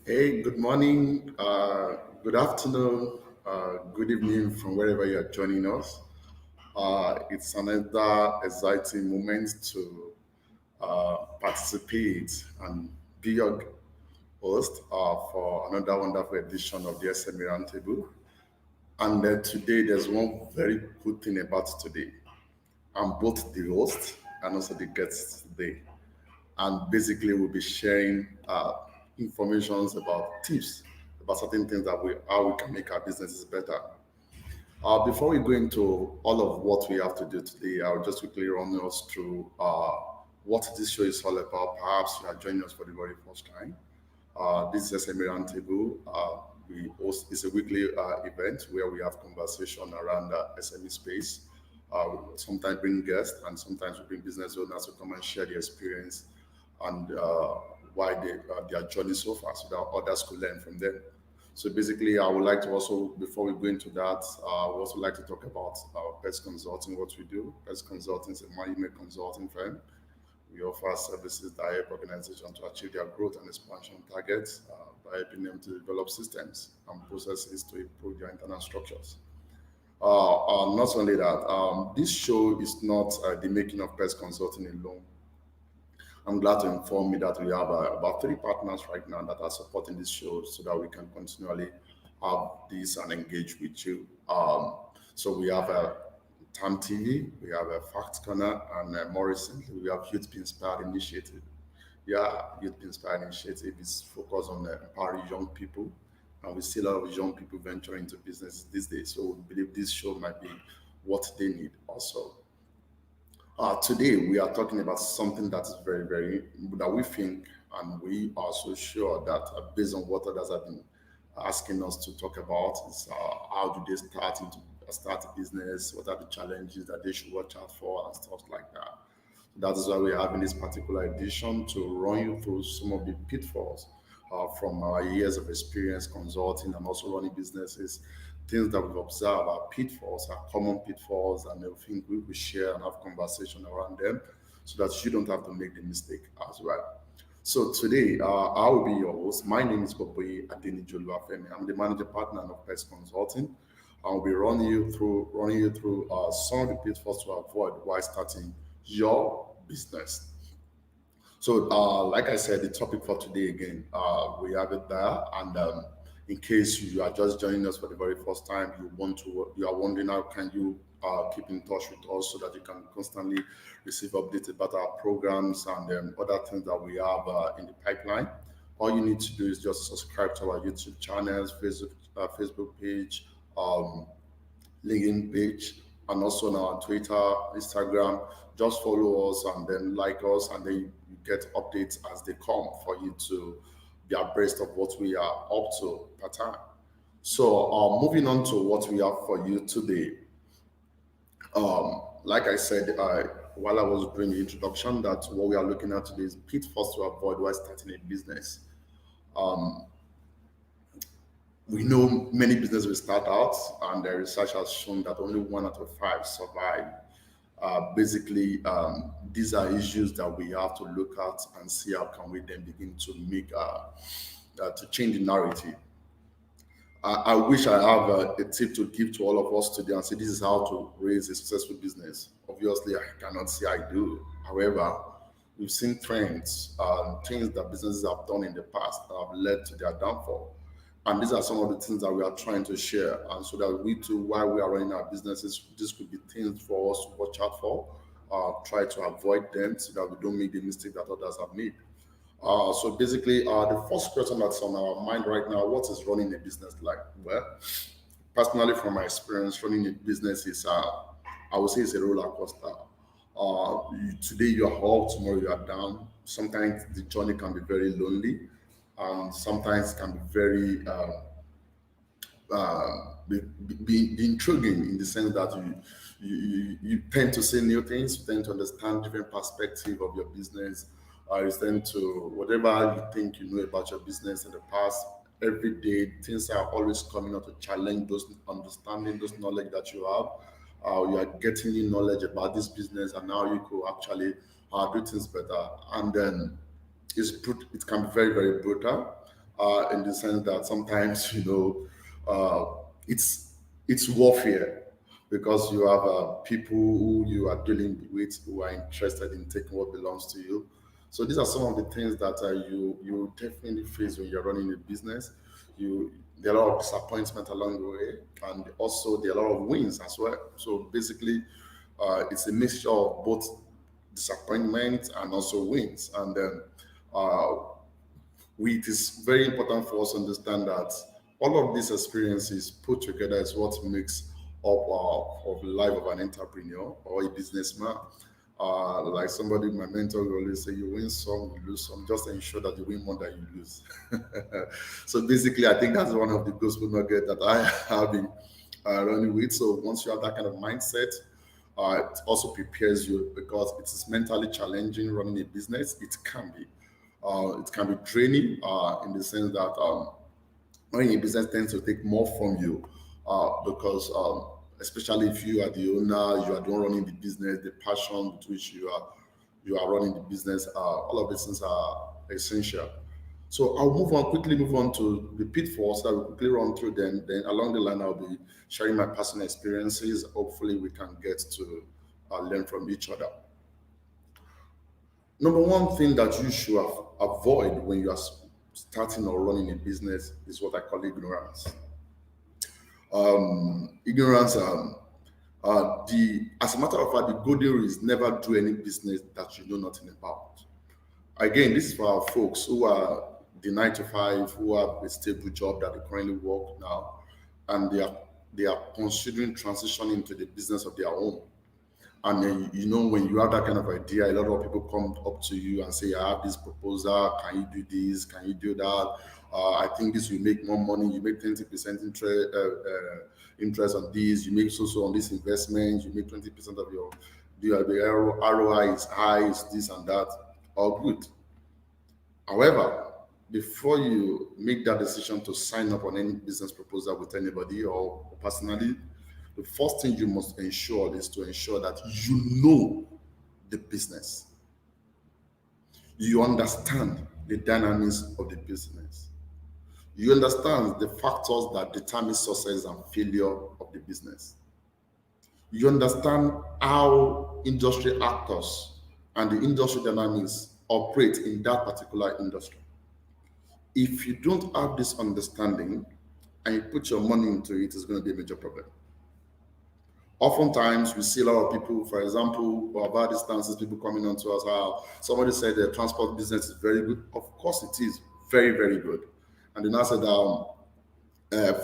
Hey, good morning, good afternoon, good evening from wherever you are joining us. It's another exciting moment to participate and be your host for another wonderful edition of the SME Roundtable. And today, there's one very good thing about today. I'm both the host and also the guest today. And basically we'll be sharing informations about tips about certain things that we how we can make our businesses better. Before we go into all of what we have to do today, I'll just quickly run us through what this show is all about. Perhaps you are joining us for the very first time. This is SME Roundtable. We host It's a weekly event where we have conversation around SME space. Sometimes bring guests and sometimes we bring business owners to come and share their experience and why their journey so far, so that others could learn from them. So basically, I would like to also, before we go into that, I would also like to talk about our Pest Consulting, what we do. Pest Consulting is a management consulting firm. We offer services that help organizations to achieve their growth and expansion targets by helping them to develop systems and processes to improve their internal structures. Not only that, this show is not the making of Pest Consulting alone. I'm glad to inform you that we have about three partners right now that are supporting this show so that we can continually have this and engage with you. So we have a Tam TV, we have a Fact Corner, and more recently we have Youth Be Inspired Initiative. Yeah, Youth Be Inspired Initiative is focused on empowering young people, and we see a lot of young people venturing into business these days. So we believe this show might be what they need also. Today, we are talking about something that is very, very, that we think and we are so sure that based on what others have been asking us to talk about is how do they start a business, what are the challenges that they should watch out for and stuff like that. That is why we're having this particular edition to run you through some of the pitfalls from our years of experience consulting and also running businesses. Things that we've observed are pitfalls, are common pitfalls, and I think we will share and have conversation around them so that you don't have to make the mistake as well. So today, I will be your host. My name is Boboye Adeniji Oluwafemi. I'm the managing partner of Pest Consulting. I'll be running you through some of the pitfalls to avoid while starting your business. So, like I said, the topic for today again, we have it there. And in case you are just joining us for the very first time, you are wondering how can you keep in touch with us so that you can constantly receive updates about our programs and other things that we have in the pipeline. All you need to do is just subscribe to our YouTube channels, Facebook page, LinkedIn page, and also now on Twitter, Instagram. Just follow us and then like us, and then you get updates as they come for you to be abreast of what we are up to per time. So, moving on to what we have for you today. Like I said, while I was doing the introduction, that what we are looking at today is pitfalls to avoid while starting a business. We know many businesses will start out, and the research has shown that only one out of five survive. Basically, these are issues that we have to look at and see how can we then begin to make to change the narrative. I wish I have a tip to give to all of us today and say this is how to raise a successful business. Obviously, I cannot say I do. However, we've seen trends, things that businesses have done in the past that have led to their downfall. And these are some of the things that we are trying to share. And so that we too, while we are running our businesses, this could be things for us to watch out for, try to avoid them so that we don't make the mistake that others have made. So basically, the first question that's on our mind right now, what is running a business like? Well, personally, from my experience, running a business is, I would say, it's a roller coaster. Today you are up, tomorrow you are down. Sometimes the journey can be very lonely, and sometimes can be very be intriguing in the sense that you tend to see new things, you tend to understand different perspective of your business. You tend to whatever you think you know about your business in the past. Every day, things are always coming out to challenge those understanding, those knowledge that you have. You are getting new knowledge about this business, and now you could actually do things better. And then it can be very, very brutal. in the sense that sometimes it's warfare because you have people who you are dealing with who are interested in taking what belongs to you. So these are some of the things that you definitely face when you're running a business. You There are a lot of disappointment along the way, and also there are a lot of wins as well. So basically, it's a mixture of both disappointment and also wins. And then uh, it is very important for us to understand that all of these experiences put together is what makes up of the life of an entrepreneur or a businessman. Like somebody, my mentor will always say, you win some, you lose some, just ensure that you win more than you lose. So basically, I think that's one of the gospel nugget that I have been running with. So once you have that kind of mindset, it also prepares you because it is mentally challenging running a business. It can be draining in the sense that running a business tends to take more from you because especially if you are the owner, you are the one running the business, the passion with which you are running the business, all of these things are essential. So I'll quickly move on to the pitfalls that we'll quickly run through them. Then along the line, I'll be sharing my personal experiences. Hopefully, we can get to learn from each other. Number one thing that you should avoid when you are starting or running a business is what I call ignorance. Ignorance. As a matter of fact, the golden rule is never do any business that you know nothing about. Again, this is for our folks who are the 9 to 5, who have a stable job that they currently work now, and they are considering transitioning into the business of their own. And then, when you have that kind of idea, a lot of people come up to you and say, I have this proposal. Can you do this? Can you do that? I think this will make more money. You make 20% interest on this. You make so on this investment. You make 20% of the ROI is high, is this and that. All good. However, before you make that decision to sign up on any business proposal with anybody or personally, the first thing you must ensure is to ensure that you know the business. You understand the dynamics of the business. You understand the factors that determine success and failure of the business. You understand how industry actors and the industry dynamics operate in that particular industry. If you don't have this understanding and you put your money into it, it's going to be a major problem. Oftentimes, we see a lot of people, for example, about distances, people coming on to us, somebody said the transport business is very good. Of course, it is very, very good. And then I said,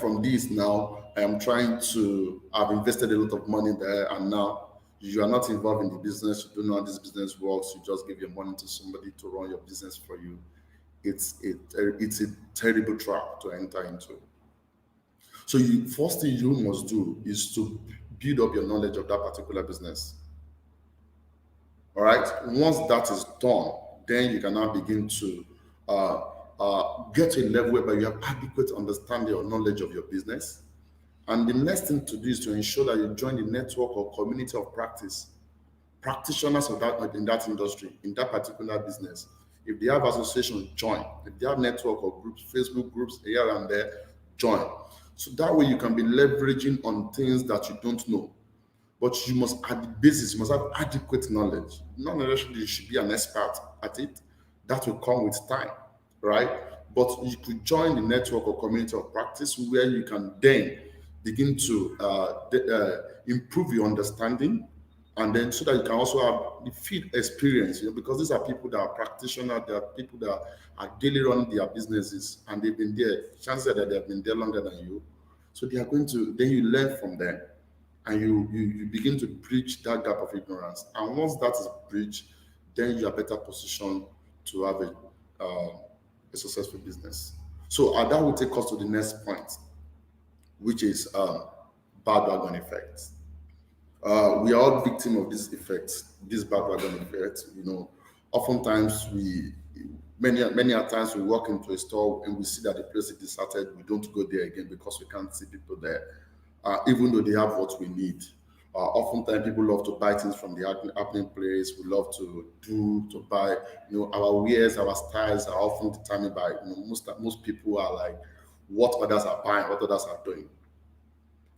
from this now, I've invested a lot of money there, and now you are not involved in the business, you don't know how this business works, you just give your money to somebody to run your business for you. It's a terrible trap to enter into. So first thing you must do is to build up your knowledge of that particular business. All right. Once that is done, then you can now begin to get to a level whereby you have adequate understanding or knowledge of your business. And the next thing to do is to ensure that you join the network or community of practitioners of that in that industry, in that particular business. If they have associations, join. If they have network or groups, Facebook groups here and there, join. So that way you can be leveraging on things that you don't know. But you must, at the basis, you must have adequate knowledge. Not necessarily you should be an expert at it. That will come with time, right? But you could join the network or community of practice where you can then begin to improve your understanding, and then so that you can also have the field experience, because these are people that are practitioners, they are people that are daily running their businesses, and they've been there. Chances are that they've been there longer than you. So they are going to, then you learn from them, and you begin to bridge that gap of ignorance. And once that is bridged, then you are better positioned to have a successful business. So that will take us to the next point, which is bandwagon effect. We are all victim of this effect, this bandwagon effect. Oftentimes many a times we walk into a store and we see that the place is deserted. We don't go there again because we can't see people there, even though they have what we need. Oftentimes, people love to buy things from the happening place. We love to buy. Our wares, our styles are often determined by most people are like what others are buying, what others are doing.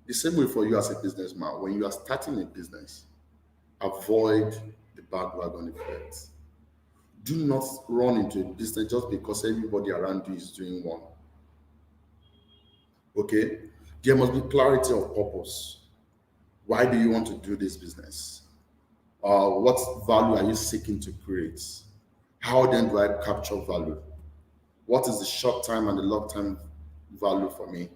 The same way for you as a businessman. When you are starting a business, avoid the bandwagon effect. Do not run into a business just because everybody around you is doing one. Okay? There must be clarity of purpose. Why do you want to do this business? What value are you seeking to create? How then do I capture value? What is the short time and the long term value for me?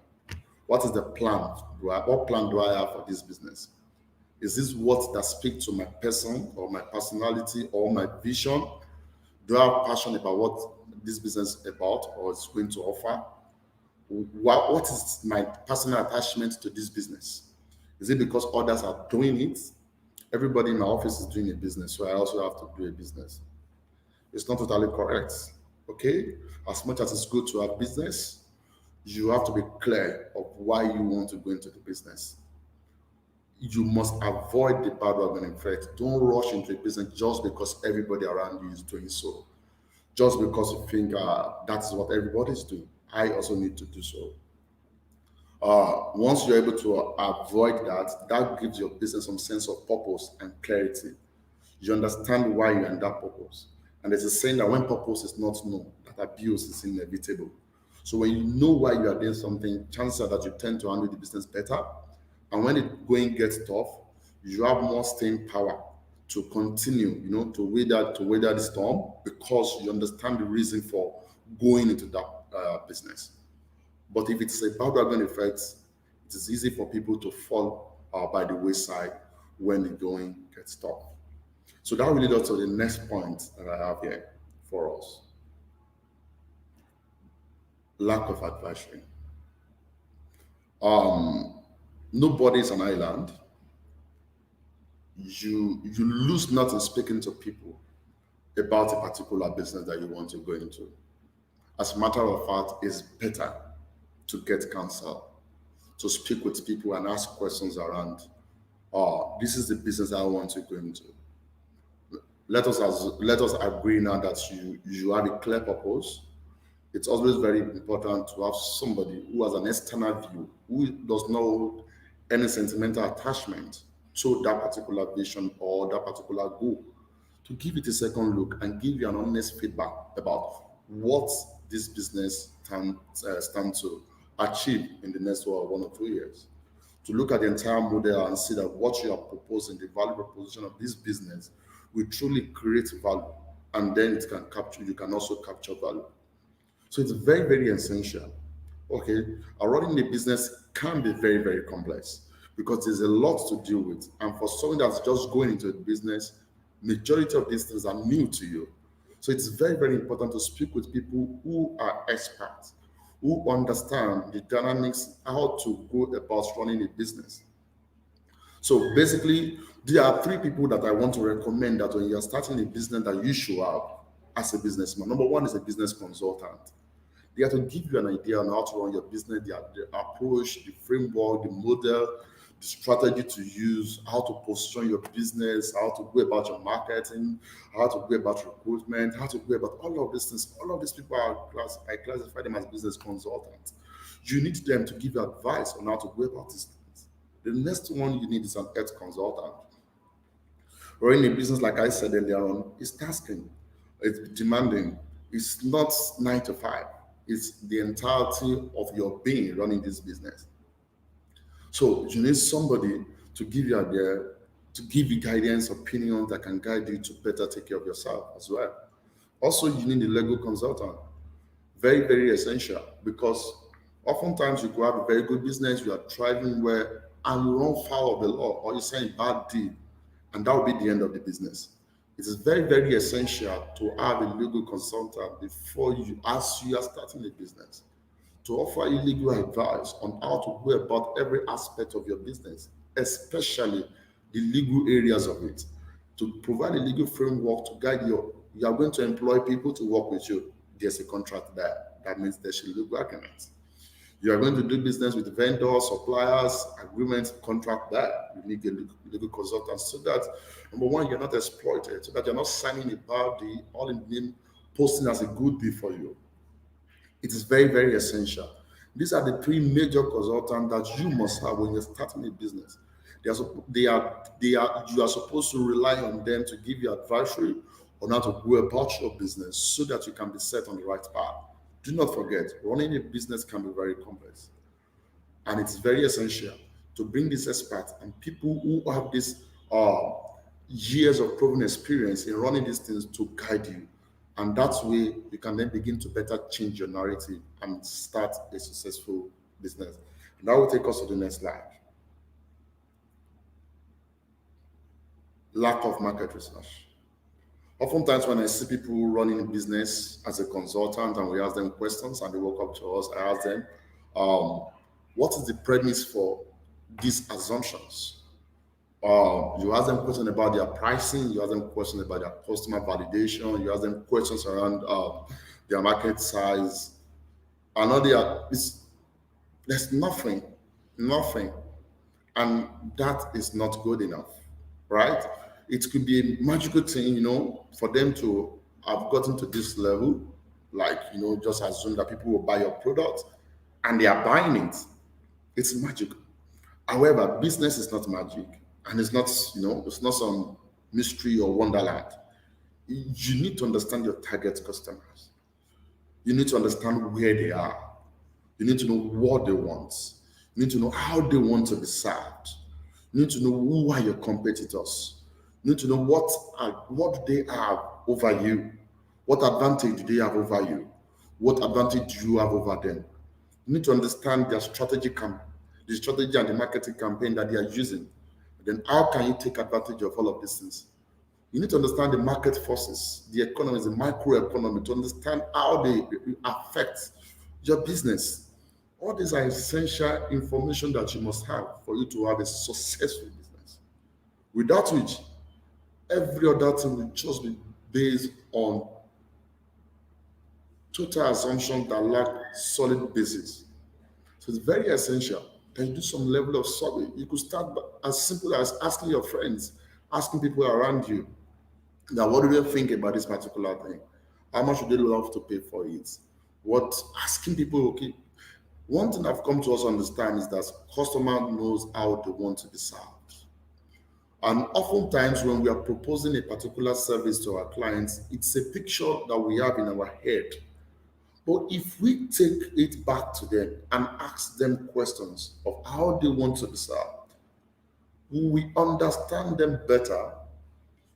What is the plan? What plan do I have for this business? Is this what that speaks to my person or my personality or my vision? Do I have passion about what this business is about or is going to offer? What is my personal attachment to this business? Is it because others are doing it? Everybody in my office is doing a business, so I also have to do a business. It's not totally correct. Okay? As much as it's good to have business, you have to be clear of why you want to go into the business. You must avoid the bandwagon effect. Don't rush into a business just because everybody around you is doing so. Just because you think that's what everybody's doing. I also need to do so. Once you're able to avoid that, that gives your business some sense of purpose and clarity. You understand why you're in that purpose. And there's a saying that when purpose is not known, that abuse is inevitable. So when you know why you are doing something, chances are that you tend to handle the business better. And when it going gets tough, you have more staying power to continue, to weather the storm because you understand the reason for going into that business. But if it's a bandwagon effect, it is easy for people to fall by the wayside when the going gets tough. So that will lead us to the next point that I have here for us. Lack of advisory. Nobody is an island. You lose nothing speaking to people about a particular business that you want to go into. As a matter of fact, it's better to get counsel, to speak with people and ask questions around, this is the business I want to go into. Let us agree now that you have a clear purpose. It's always very important to have somebody who has an external view, who does not hold any sentimental attachment to that particular vision or that particular goal, to give it a second look and give you an honest feedback about what this business can stand to achieve in the next 1 or 2 years. To look at the entire model and see that what you are proposing, the value proposition of this business, will truly create value, and then it can capture. You can also capture value. So it's very, very essential. Okay, running a business can be very, very complex because there's a lot to deal with, and for someone that's just going into a business, majority of these things are new to you. So it's very, very important to speak with people who are experts, who understand the dynamics, how to go about running a business. So basically, there are three people that I want to recommend that when you're starting a business that you should have as a businessman. Number one is a business consultant. They have to give you an idea on how to run your business, the approach, the framework, the model, the strategy to use, how to position your business, how to go about your marketing, how to go about recruitment, how to go about all of these things. All of these people I classify them as business consultants. You need them to give you advice on how to go about these things. The next one you need is an health consultant. Running a business, like I said earlier on, is tasking, it's demanding. It's not 9 to 5. It's the entirety of your being running this business. So you need somebody to give you idea, to give you guidance, opinions that can guide you to better take care of yourself as well. Also, you need a legal consultant. Very, very essential because oftentimes you go have a very good business, you are thriving well, and you run foul of the law or you say a bad deed, and that will be the end of the business. It is very, very essential to have a legal consultant before you, as you are starting a business, to offer you legal advice on how to go about every aspect of your business, especially the legal areas of it, to provide a legal framework to guide you. You are going to employ people to work with you. There's a contract there. That means there's a legal agreement. You are going to do business with vendors, suppliers, agreements, contract that. You need a legal consultant so that, number one, you're not exploited, so that you're not signing a bad deal, all in the name posting as a good deal for you. It is very, very essential. These are the three major consultants that you must have when you're starting a business. You are supposed to rely on them to give you advisory on how to go about your business so that you can be set on the right path. Do not forget, running a business can be very complex, and it's very essential to bring these experts and people who have this uh, years of proven experience in running these things to guide you. And that way, you can then begin to better change your narrative and start a successful business. And that will take us to the next slide. Lack of market research. Oftentimes, when I see people running a business as a consultant and we ask them questions and they walk up to us, I ask them, um, what is the premise for these assumptions? You ask them questions about their pricing, you ask them questions about their customer validation, you ask them questions around their market size, and all there's nothing, and that is not good enough, right? It could be a magical thing, for them to have gotten to this level, like, just assume that people will buy your product and they are buying it. It's magical. However, business is not magic, and it's not some mystery or wonderland. You need to understand your target customers. You need to understand where they are. You need to know what they want. You need to know how they want to be served. You need to know who are your competitors. You need to know what they have over you. What advantage do they have over you? What advantage do you have over them? You need to understand the strategy and the marketing campaign that they are using. Then how can you take advantage of all of these things? You need to understand the market forces, the economy, the microeconomy, to understand how they affect your business. All these are essential information that you must have for you to have a successful business. Without which, every other thing will just be based on total assumptions that lack solid basis. So it's very essential that you do some level of survey. You could start as simple as asking your friends, asking people around you, that what do they think about this particular thing? How much would they love to pay for it? What asking people, okay. One thing I've come to also understand is that customer knows how they want to be served. And oftentimes when we are proposing a particular service to our clients, it's a picture that we have in our head. But if we take it back to them and ask them questions of how they want to be served, we understand them better,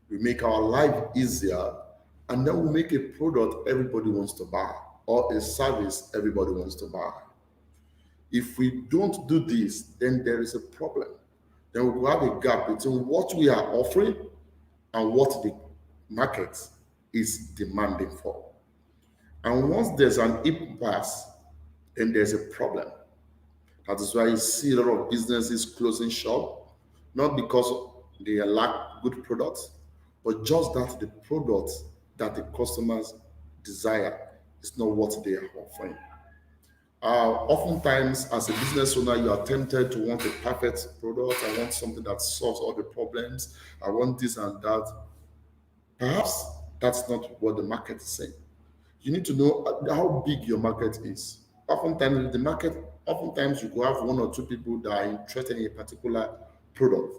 we make our life easier, and then we make a product everybody wants to buy or a service everybody wants to buy. If we don't do this, then there is a problem. Then we will have a gap between what we are offering and what the market is demanding for. And once there's an impasse, then there's a problem. That is why you see a lot of businesses closing shop, not because they lack good products, but just that the product that the customers desire is not what they are offering. Oftentimes, as a business owner, you are tempted to want a perfect product. I want something that solves all the problems. I want this and that. Perhaps that's not what the market is saying. You need to know how big your market is. Oftentimes you could have one or two people that are interested in a particular product.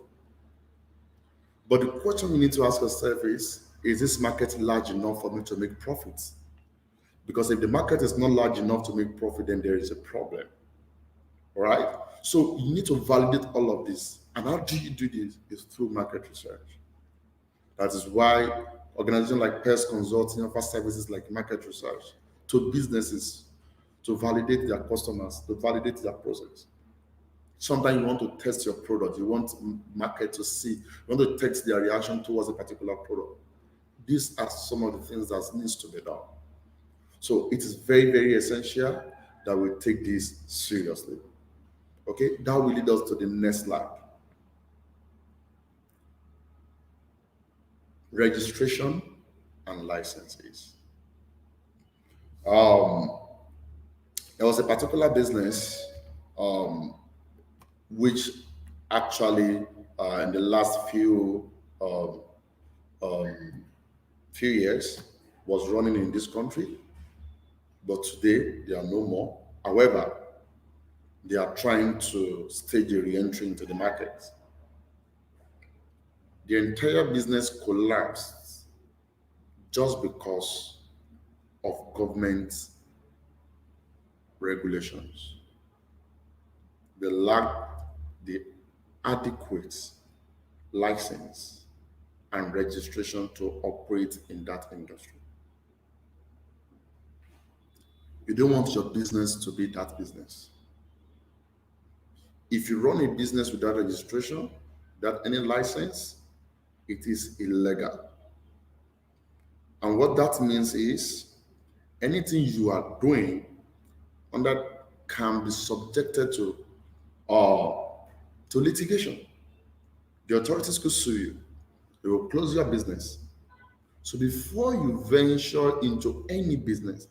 But the question you need to ask yourself is this market large enough for me to make profits? Because if the market is not large enough to make profit, then there is a problem. All right? So you need to validate all of this. And how do you do this? Is through market research. That is why organizations like Pest Consulting offer services like market research to businesses to validate their customers, to validate their process. Sometimes you want to test your product, you want market to see, you want to test their reaction towards a particular product. These are some of the things that needs to be done. So it is very, very essential that we take this seriously. Okay, that will lead us to the next slide. Registration and licenses. Um, There was a particular business um, which actually in the last um, um, few years was running in this country, but today they are no more. However, they are trying to stage a re-entry into the market. The entire business collapsed just because of government regulations. They lacked the adequate license and registration to operate in that industry. You don't want your business to be that business. If you run a business without registration, without any license, it is illegal. And what that means is anything you are doing under can be subjected uh, to litigation. The authorities could sue you. They will close your business. So before you venture into any business,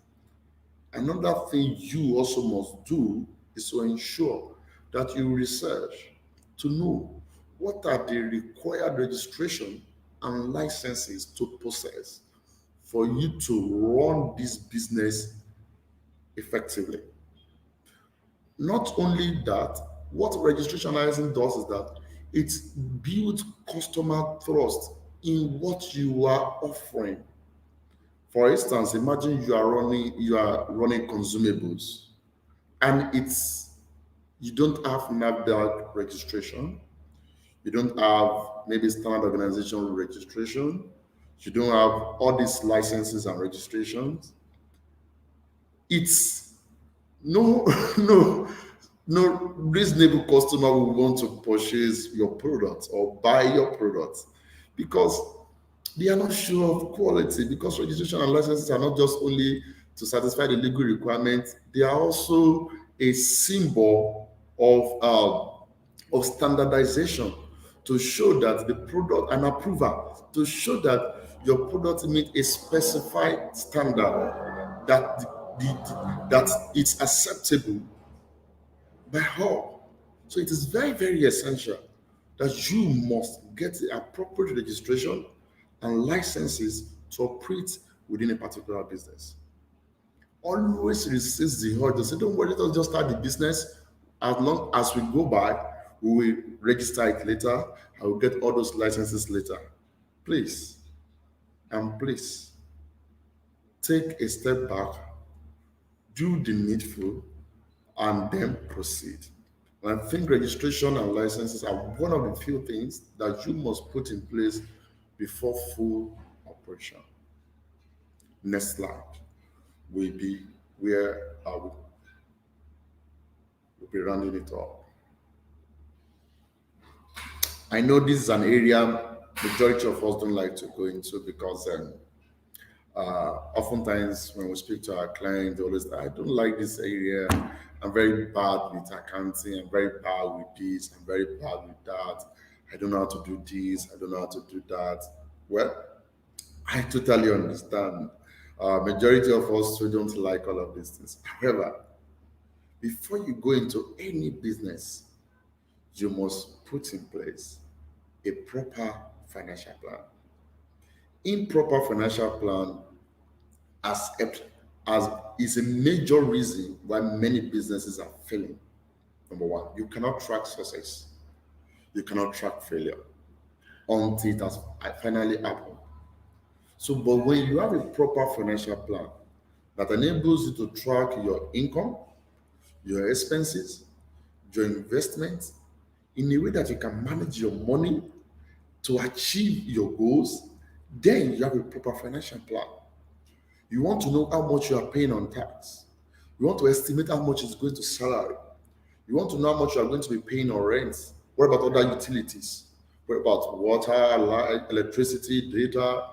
another thing you also must do is to ensure that you research to know what are the required registration and licenses to possess for you to run this business effectively. Not only that, what registration license does is that it builds customer trust in what you are offering. For instance, imagine you are running consumables and it's you don't have NAFDAC registration, you don't have maybe standard organization registration, you don't have all these licenses and registrations. It's no no no reasonable customer will want to purchase your product or buy your product because they are not sure of quality, because registration and licenses are not just only to satisfy the legal requirements, they are also a symbol of standardization to show that the product, an approval to show that your product meets a specified standard that that it's acceptable by all. So it is very, very essential that you must get the appropriate registration and licenses to operate within a particular business. Always resist the urge to say, don't worry, let us just start the business. As long as we go by, we will register it later. I will get all those licenses later. Please, and please, take a step back, do the needful, and then proceed. And I think registration and licenses are one of the few things that you must put in place before full operation. Next slide will be where I will be rounding it up. I know this is an area majority of us don't like to go into because oftentimes when we speak to our clients, they always say, I don't like this area. I'm very bad with accounting. I'm very bad with this. I'm very bad with that. I don't know how to do this. I don't know how to do that. Well, I totally understand. Majority of us we don't like all of these things. However, before you go into any business, you must put in place a proper financial plan. Improper financial plan as as is a major reason why many businesses are failing. Number one, you cannot track success, you cannot track failure until it has finally happened. So, but when you have a proper financial plan that enables you to track your income, your expenses, your investments in a way that you can manage your money to achieve your goals, then you have a proper financial plan. You want to know how much you are paying on tax. You want to estimate how much is going to salary. You want to know how much you are going to be paying on rent. What about other utilities? What about water, light, electricity, data?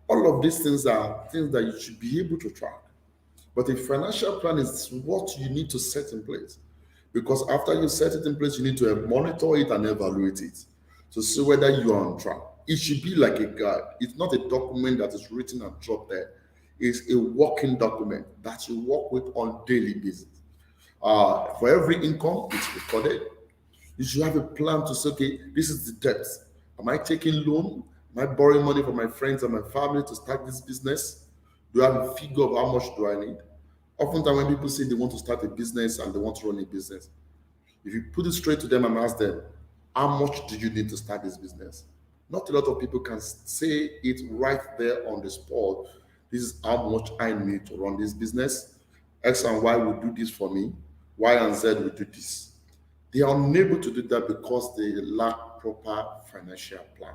All of these things are things that you should be able to track. But a financial plan is what you need to set in place. Because after you set it in place, you need to monitor it and evaluate it to see whether you are on track. It should be like a guide. It's not a document that is written and dropped there. It's a working document that you work with on daily basis. For every income, it's recorded. You should have a plan to say, okay, this is the debt. Am I taking loan? Am I borrowing money from my friends and my family to start this business? Do I have a figure of how much do I need? Oftentimes, when people say they want to start a business and they want to run a business, if you put it straight to them and ask them, how much do you need to start this business? Not a lot of people can say it right there on the spot. This is how much I need to run this business. X and Y will do this for me. Y and Z will do this. They are unable to do that because they lack proper financial plan.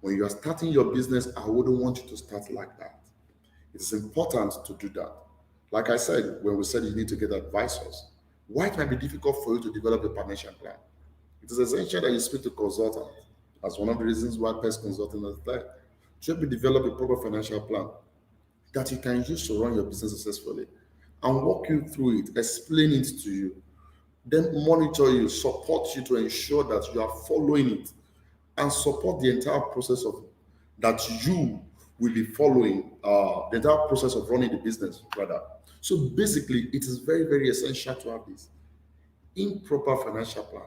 When you are starting your business, I wouldn't want you to start like that. It is important to do that. Like I said, when we said you need to get advisors, why it might be difficult for you to develop a financial plan? It is essential that you speak to consultants. That's one of the reasons why pest consulting is there. To help you develop a proper financial plan that you can use to run your business successfully and walk you through it, explain it to you, then monitor you, support you to ensure that you are following it and support the entire process of that you will be following the entire process of running the business rather. So basically, it is very, very essential to have this improper financial plan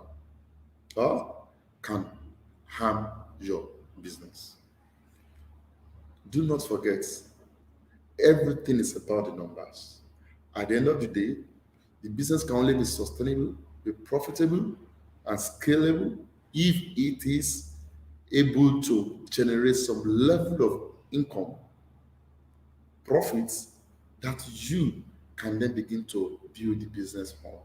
can harm your business. Do not forget, everything is about the numbers. At the end of the day, the business can only be sustainable, be profitable, and scalable if it is able to generate some level of income, profits that you can then begin to build the business on.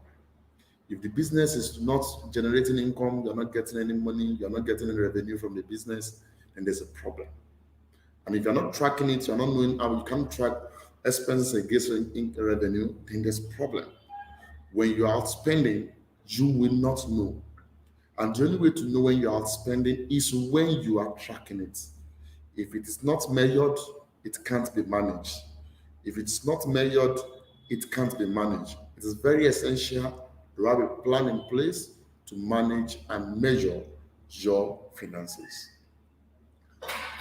If the business is not generating income, you're not getting any money, you're not getting any revenue from the business, then there's a problem. And if you're not tracking it, you're not knowing how you can track expenses against revenue, then there's a problem. When you're outspending, you will not know. And the only way to know when you're outspending is when you are tracking it. If it is not measured, it can't be managed. If it's not measured, it can't be managed. It is very essential to have a plan in place to manage and measure your finances.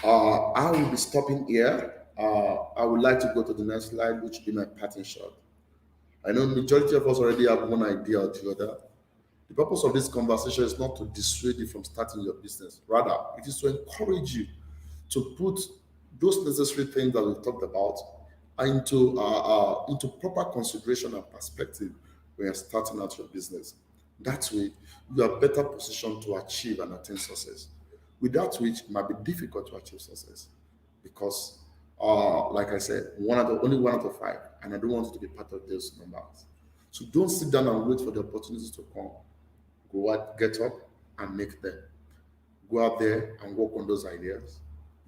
I will be stopping here. I would like to go to the next slide, which will be my parting shot. I know majority of us already have one idea or the other. The purpose of this conversation is not to dissuade you from starting your business. Rather, it is to encourage you to put those necessary things that we talked about into proper consideration and perspective when you're starting out your business. That way, you are better positioned to achieve and attain success. Without which, it might be difficult to achieve success because, like I said, only one out of five, and I don't want you to be part of those numbers. So don't sit down and wait for the opportunities to come. Go out, get up, and make them. Go out there and work on those ideas.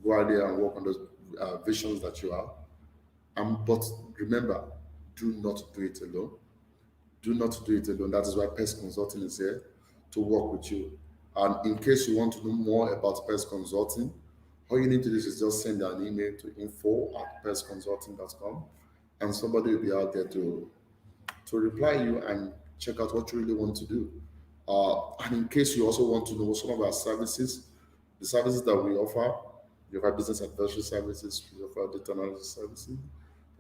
Go out there and work on those visions that you have. But remember, do not do it alone. Do not do it alone. That is why Pest Consulting is here to work with you. And in case you want to know more about Pest Consulting, all you need to do is just send an email to info@pestconsulting.com and somebody will be out there to reply you and check out what you really want to do. And in case you also want to know some of our services, the services that we offer, we offer business advisory services, we offer data analysis services, we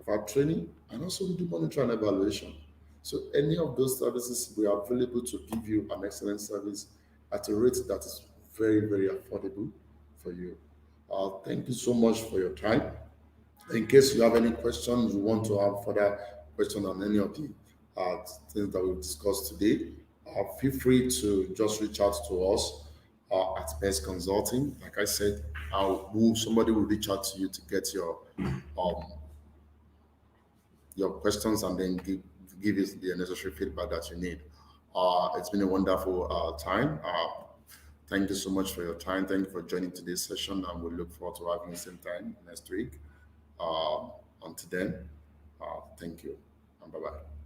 offer training, and also we do monitoring and evaluation. So any of those services, we are available to give you an excellent service at a rate that is very, very affordable for you. Thank you so much for your time. In case you have any questions, you want to have further questions on any of the things that we've discussed today, feel free to just reach out to us at Best Consulting. Like I said, somebody will reach out to you to get your questions and then give you the necessary feedback that you need. It's been a wonderful time. Thank you so much for your time. Thank you for joining today's session, and we look forward to having you same time next week. Until then, thank you and bye-bye.